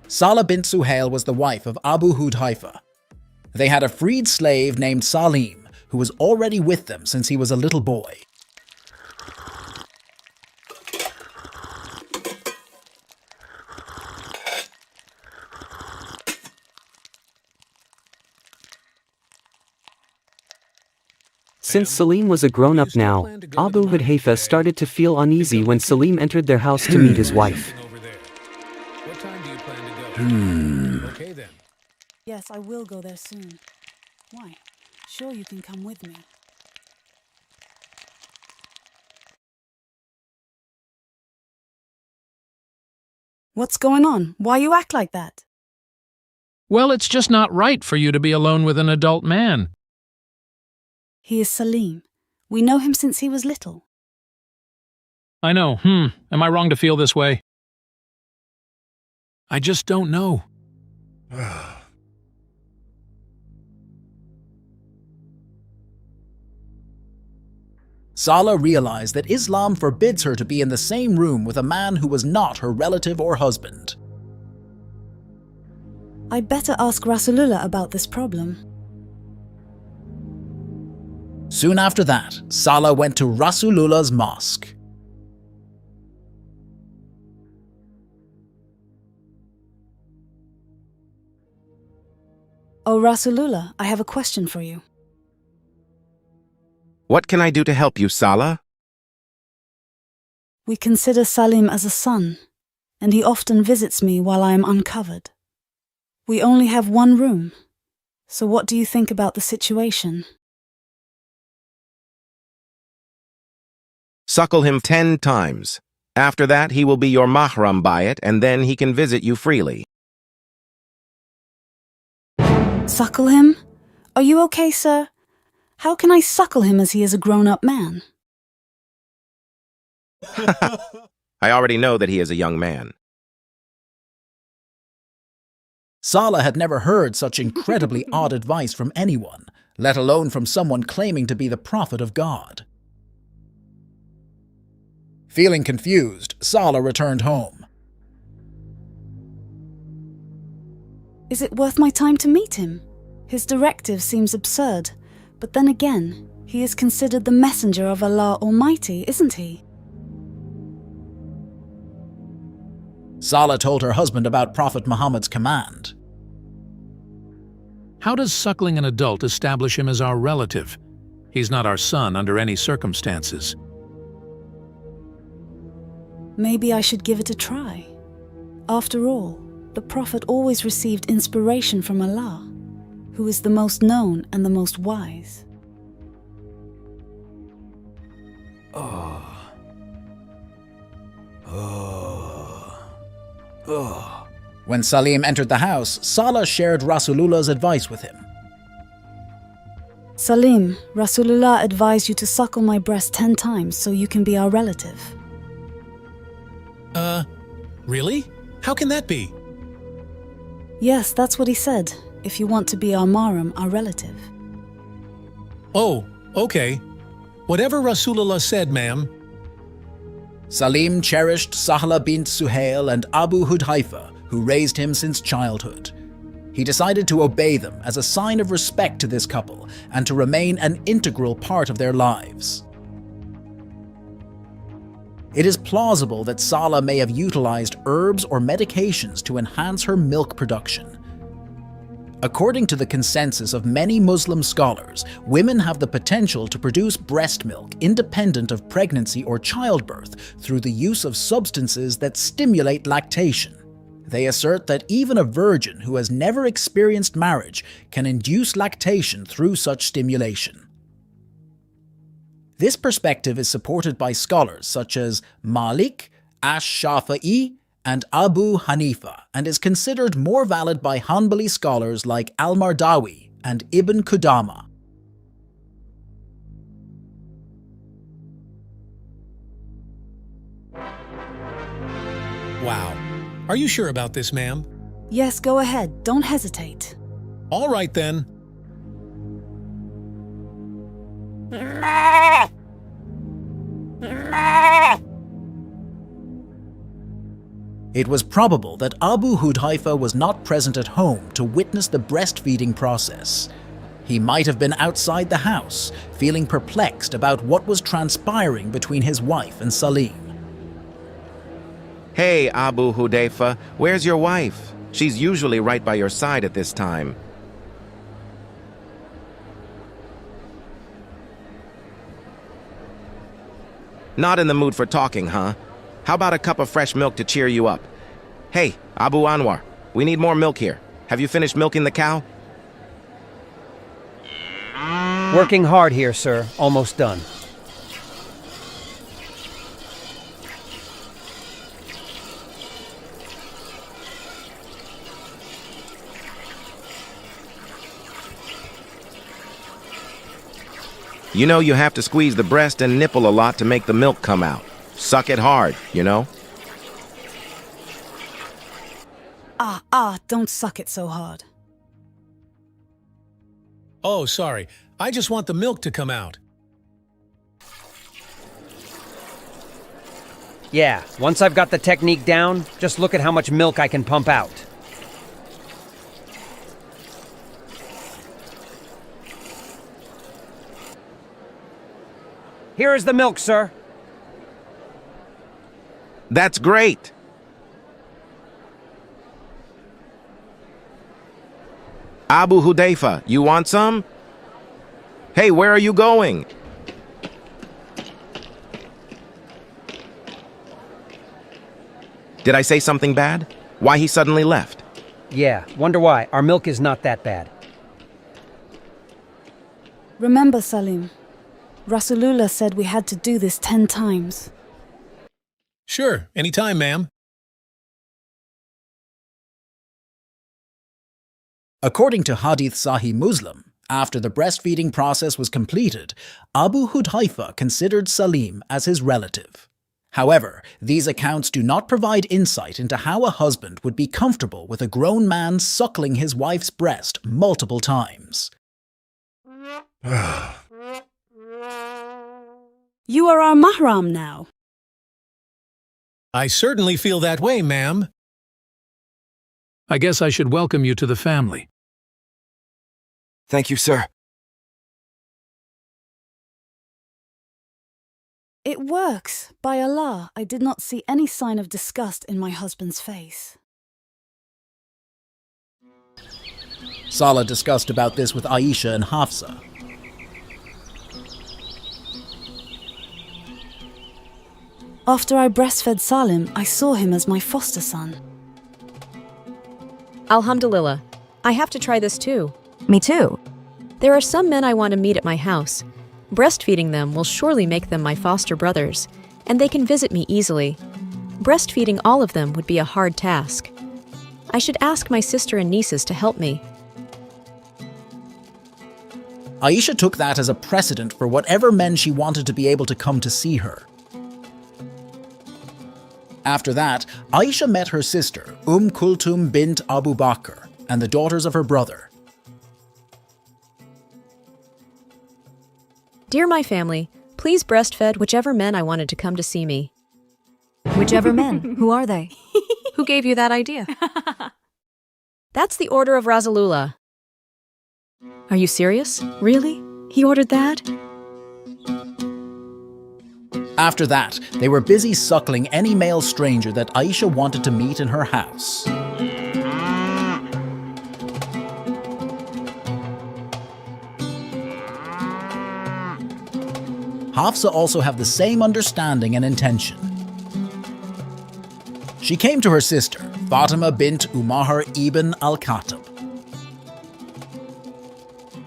Salah bint Suhail was the wife of Abu Hudhaifa. They had a freed slave named Salim, who was already with them since he was a little boy. Since Salim was a grown-up now, Abu Hudhaifa started to feel uneasy when Salim entered their house to meet his wife. What time do you plan to go? Okay then. Yes, I will go there soon. Why? Sure you can come with me. What's going on? Why you act like that? Well, it's just not right for you to be alone with an adult man. He is Salim. We know him since he was little. I know. Am I wrong to feel this way? I just don't know. Salah realized that Islam forbids her to be in the same room with a man who was not her relative or husband. I better ask Rasulullah about this problem. Soon after that, Salah went to Rasulullah's mosque. Oh Rasulullah, I have a question for you. What can I do to help you, Salah? We consider Salim as a son, and he often visits me while I am uncovered. We only have one room, so what do you think about the situation? Suckle him 10 times. After that, he will be your mahram by it, and then he can visit you freely. Suckle him? Are you okay, sir? How can I suckle him as he is a grown-up man? I already know that he is a young man. Salah had never heard such incredibly odd advice from anyone, let alone from someone claiming to be the prophet of God. Feeling confused, Salah returned home. Is it worth my time to meet him? His directive seems absurd, but then again, he is considered the messenger of Allah Almighty, isn't he? Salah told her husband about Prophet Muhammad's command. How does suckling an adult establish him as our relative? He's not our son under any circumstances. Maybe I should give it a try. After all, the Prophet always received inspiration from Allah, who is the most known and the most wise. When Salim entered the house, Salah shared Rasulullah's advice with him. Salim, Rasulullah advised you to suckle my breast 10 times so you can be our relative. Really? How can that be? Yes, that's what he said, if you want to be our mahram, our relative. Oh, okay. Whatever Rasulullah said, ma'am. Salim cherished Sahla bint Suhail and Abu Hudhaifa, who raised him since childhood. He decided to obey them as a sign of respect to this couple and to remain an integral part of their lives. It is plausible that Salah may have utilized herbs or medications to enhance her milk production. According to the consensus of many Muslim scholars, women have the potential to produce breast milk independent of pregnancy or childbirth through the use of substances that stimulate lactation. They assert that even a virgin who has never experienced marriage can induce lactation through such stimulation. This perspective is supported by scholars such as Malik, Ash-Shafi'i, and Abu Hanifa, and is considered more valid by Hanbali scholars like Al-Mardawi and Ibn Qudama. Wow. Are you sure about this, ma'am? Yes, go ahead. Don't hesitate. All right, then. It was probable that Abu Hudhaifa was not present at home to witness the breastfeeding process. He might have been outside the house, feeling perplexed about what was transpiring between his wife and Salim. Hey, Abu Hudayfa, where's your wife? She's usually right by your side at this time. Not in the mood for talking, huh? How about a cup of fresh milk to cheer you up? Hey, Abu Anwar, we need more milk here. Have you finished milking the cow? Working hard here, sir. Almost done. You know you have to squeeze the breast and nipple a lot to make the milk come out. Suck it hard, you know? Don't suck it so hard. Oh, sorry. I just want the milk to come out. Yeah, once I've got the technique down, just look at how much milk I can pump out. Here is the milk, sir. That's great! Abu Hudayfa, you want some? Hey, where are you going? Did I say something bad? Why he suddenly left? Yeah, wonder why. Our milk is not that bad. Remember, Salim, Rasulullah said we had to do this 10 times. Sure, anytime, ma'am. According to Hadith Sahih Muslim, after the breastfeeding process was completed, Abu Hudhaifa considered Salim as his relative. However, these accounts do not provide insight into how a husband would be comfortable with a grown man suckling his wife's breast multiple times. You are our mahram now. I certainly feel that way, ma'am. I guess I should welcome you to the family. Thank you, sir. It works. By Allah, I did not see any sign of disgust in my husband's face. Salah discussed about this with Aisha and Hafsa. After I breastfed Salim, I saw him as my foster son. Alhamdulillah. I have to try this too. Me too. There are some men I want to meet at my house. Breastfeeding them will surely make them my foster brothers, and they can visit me easily. Breastfeeding all of them would be a hard task. I should ask my sister and nieces to help me. Aisha took that as a precedent for whatever men she wanted to be able to come to see her. After that, Aisha met her sister, Kulthum bint Abu Bakr, and the daughters of her brother. Dear my family, please breastfed whichever men I wanted to come to see me. Whichever men? Who are they? Who gave you that idea? That's the order of Rasulullah. Are you serious? Really? He ordered that? After that, they were busy suckling any male stranger that Aisha wanted to meet in her house. Hafsa also have the same understanding and intention. She came to her sister, Fatima bint Umar ibn al-Khattab.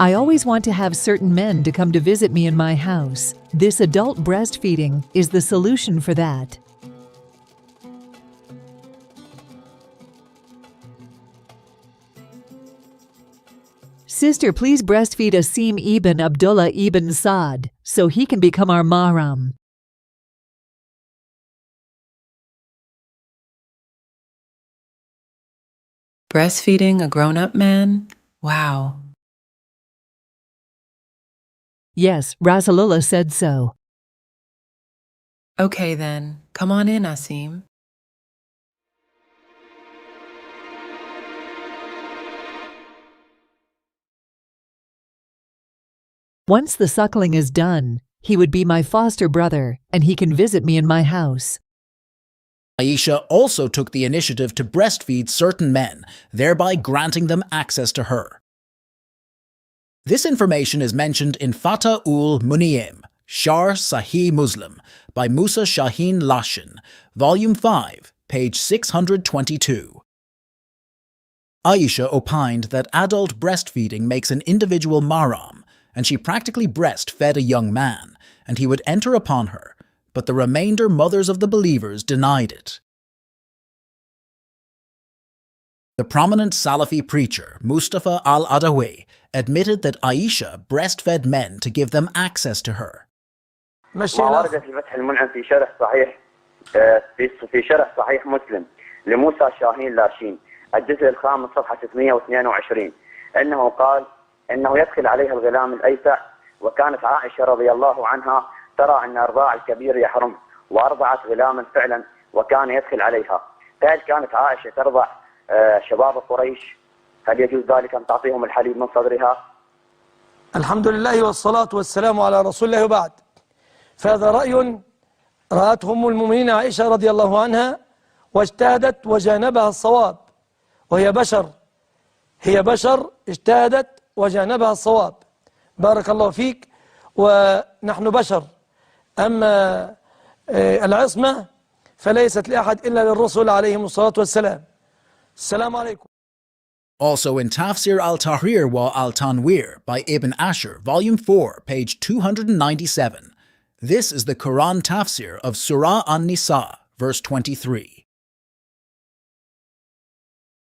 I always want to have certain men to come to visit me in my house. This adult breastfeeding is the solution for that. Sister, please breastfeed Asim ibn Abdullah ibn Saad so he can become our mahram. Breastfeeding a grown-up man? Wow. Yes, Rasulullah said so. Okay then, come on in, Asim. Once the suckling is done, he would be my foster brother, and he can visit me in my house. Aisha also took the initiative to breastfeed certain men, thereby granting them access to her. This information is mentioned in Fatah ul Muniyim, Shar Sahih Muslim, by Musa Shaheen Lashin, Volume 5, page 622. Aisha opined that adult breastfeeding makes an individual maram, and she practically breastfed a young man, and he would enter upon her, but the remainder mothers of the believers denied it. The prominent Salafi preacher, Mustafa al-Adawi, admitted that Aisha breastfed men to give them access to her. ما ورد في فتح المنعم في شرح صحيح في شرح صحيح مسلم لموسى شاهين لاشين الجزء الخامس صفحة 622 أنه قال إنه يدخل عليها الغلام الأيسع وكانت عائشة رضي الله عنها ترى أن الرضاع الكبير يحرم وأرضعت غلاما فعلا وكان يدخل عليها. فهل كانت عائشة ترضع شباب قريش؟ هل يجوز ذلك أن تعطيهم الحليب من صدرها؟ الحمد لله والصلاة والسلام على رسول الله وبعد. فهذا رأي رأته أم المؤمنين عائشة رضي الله عنها واجتهدت وجانبها الصواب، وهي بشر، هي بشر اجتهدت وجانبها الصواب. بارك الله فيك. ونحن بشر، أما العصمة فليست لأحد إلا للرسل عليهم الصلاة والسلام. السلام عليكم. Also in Tafsir al-Tahrir wa al-Tanwir by Ibn Ashur, Volume 4, page 297. This is the Quran tafsir of Surah An-Nisa, verse 23.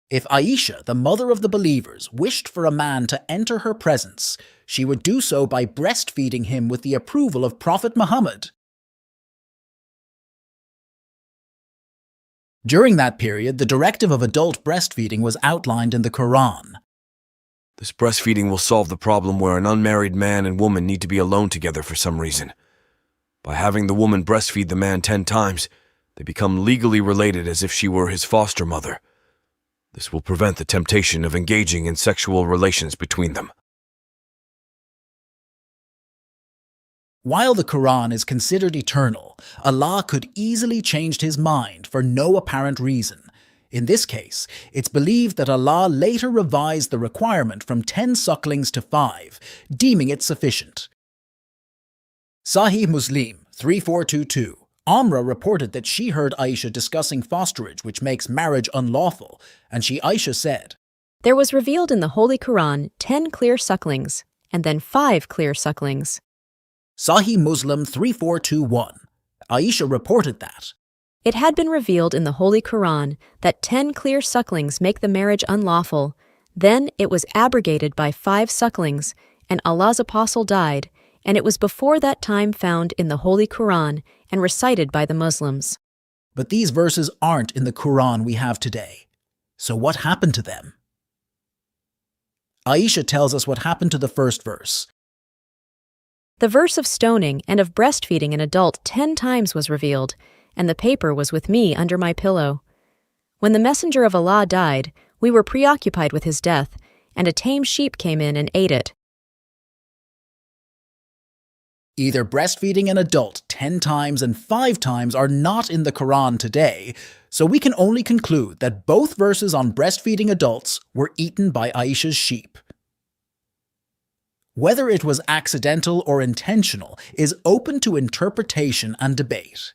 If Aisha, the mother of the believers, wished for a man to enter her presence, she would do so by breastfeeding him with the approval of Prophet Muhammad. During that period, the directive of adult breastfeeding was outlined in the Quran. This breastfeeding will solve the problem where an unmarried man and woman need to be alone together for some reason. By having the woman breastfeed the man 10 times, they become legally related as if she were his foster mother. This will prevent the temptation of engaging in sexual relations between them. While the Quran is considered eternal, Allah could easily change His mind for no apparent reason. In this case, it's believed that Allah later revised the requirement from 10 sucklings to 5, deeming it sufficient. Sahih Muslim 3422. Amra reported that she heard Aisha discussing fosterage, which makes marriage unlawful, and Aisha said, There was revealed in the Holy Quran 10 clear sucklings, and then 5 clear sucklings. Sahih Muslim 3421. Aisha reported that it had been revealed in the Holy Quran that 10 clear sucklings make the marriage unlawful. Then it was abrogated by 5 sucklings, and Allah's apostle died, and it was before that time found in the Holy Quran and recited by the Muslims. But these verses aren't in the Quran we have today. So what happened to them? Aisha tells us what happened to the first verse. The verse of stoning and of breastfeeding an adult 10 times was revealed, and the paper was with me under my pillow. When the Messenger of Allah died, we were preoccupied with his death, and a tame sheep came in and ate it. Either breastfeeding an adult 10 times and 5 times are not in the Quran today, so we can only conclude that both verses on breastfeeding adults were eaten by Aisha's sheep. Whether it was accidental or intentional is open to interpretation and debate.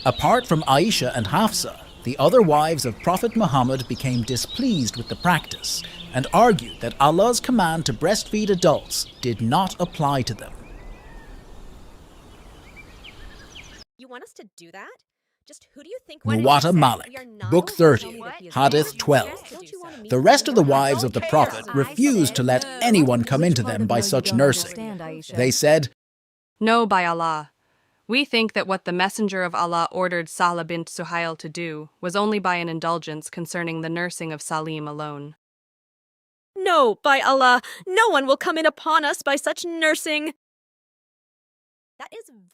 Apart from Aisha and Hafsa, the other wives of Prophet Muhammad became displeased with the practice and argued that Allah's command to breastfeed adults did not apply to them. You want us to do that? Just who do you think Muwatta Malik, Book 30, Hadith 12. The rest of the wives of the Prophet refused to let anyone come into them by such nursing. They said, No, by Allah. We think that what the Messenger of Allah ordered Sahla bint Suhail to do was only by an indulgence concerning the nursing of Salim alone. No, by Allah, no one will come in upon us by such nursing.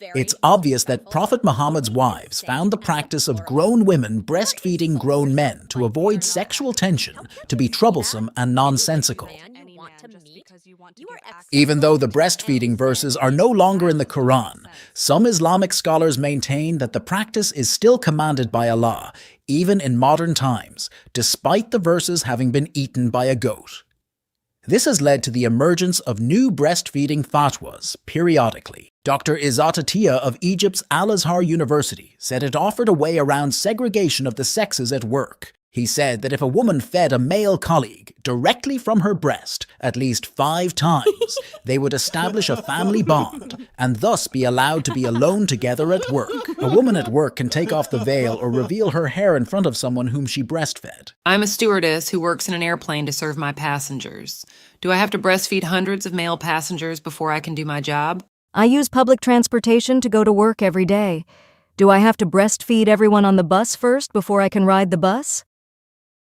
It's obvious that Prophet Muhammad's wives found the practice of grown women breastfeeding grown men to avoid sexual tension to be troublesome and nonsensical. Even though the breastfeeding verses are no longer in the Quran, some Islamic scholars maintain that the practice is still commanded by Allah, even in modern times, despite the verses having been eaten by a goat. This has led to the emergence of new breastfeeding fatwas periodically. Dr. Izzat Atiyah of Egypt's Al-Azhar University said it offered a way around segregation of the sexes at work. He said that if a woman fed a male colleague directly from her breast at least 5 times, they would establish a family bond and thus be allowed to be alone together at work. A woman at work can take off the veil or reveal her hair in front of someone whom she breastfed. I'm a stewardess who works in an airplane to serve my passengers. Do I have to breastfeed hundreds of male passengers before I can do my job? I use public transportation to go to work every day. Do I have to breastfeed everyone on the bus first before I can ride the bus?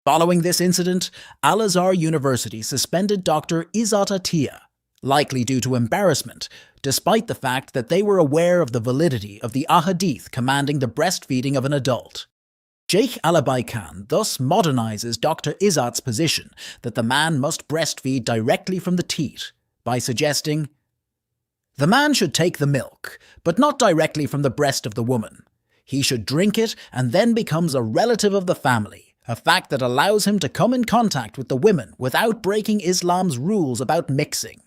Following this incident, Al-Azhar University suspended Dr. Izzat Atiyah, likely due to embarrassment, despite the fact that they were aware of the validity of the ahadith commanding the breastfeeding of an adult. Sheikh Alabai Khan thus modernizes Dr. Izzat's position that the man must breastfeed directly from the teat by suggesting, the man should take the milk, but not directly from the breast of the woman. He should drink it and then becomes a relative of the family, a fact that allows him to come in contact with the women without breaking Islam's rules about mixing.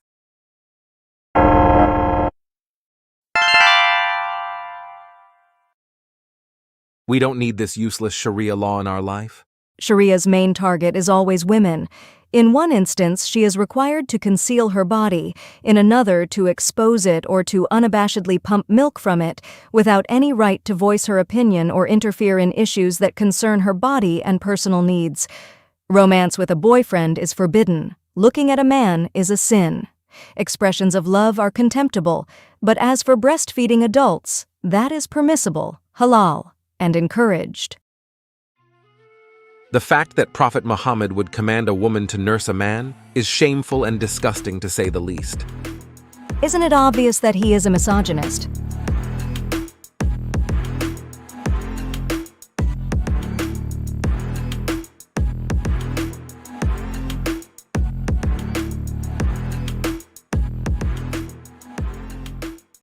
We don't need this useless Sharia law in our life. Sharia's main target is always women. In one instance, she is required to conceal her body, in another to expose it or to unabashedly pump milk from it, without any right to voice her opinion or interfere in issues that concern her body and personal needs. Romance with a boyfriend is forbidden. Looking at a man is a sin. Expressions of love are contemptible, but as for breastfeeding adults, that is permissible, halal, and encouraged. The fact that Prophet Muhammad would command a woman to nurse a man is shameful and disgusting to say the least. Isn't it obvious that he is a misogynist?